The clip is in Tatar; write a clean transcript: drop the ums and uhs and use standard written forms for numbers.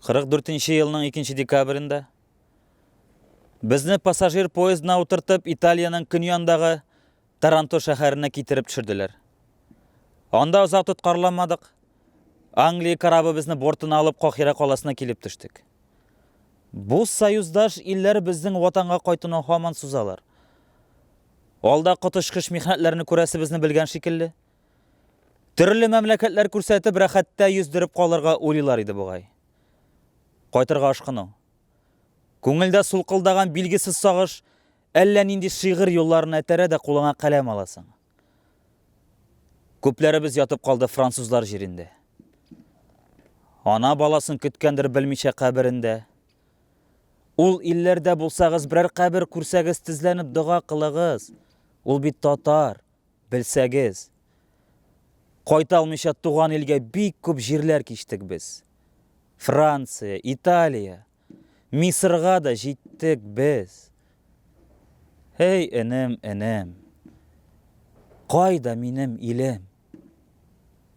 44 елның 2 декабрында безне пассажир поездына утыртып Италияның көньягындагы Таранто шәһәренә китереп төшерделәр. Анда озак тоткарламадык. Англия корабы безне бортына алып Кахира каласына килеп төштек. Бу союздаш илләр безнең ватанга кайтуны һаман сузалар. Алда котышкыч михнәтләрне күрәсебезне белгән шикелле. Төрле мәмләкәтләр күрсәтеп рәхәттә йөздереп калырга уйлыйлар иде бугай. Кайтырга ашкыну. Күңелдә сулкылдаган билгесез сагыш әллә нинди шигырь юлларына этәрә дә кулыңа каләм аласың. Күпләребез ятып калды французлар җирендә. Ана баласын көткәндер белмичә каберендә. Ул илләрдә булсагыз берәр кабер күрсәгез тезләнеп дуга кылыгыз. Ул бит татар, белсәгез. Кайта алмыйча туган илгә бик күп җирләр кичтек без. Франция, Италия, Мисырга да җиттек без. Эй, энем, энем. Кайда минем илем?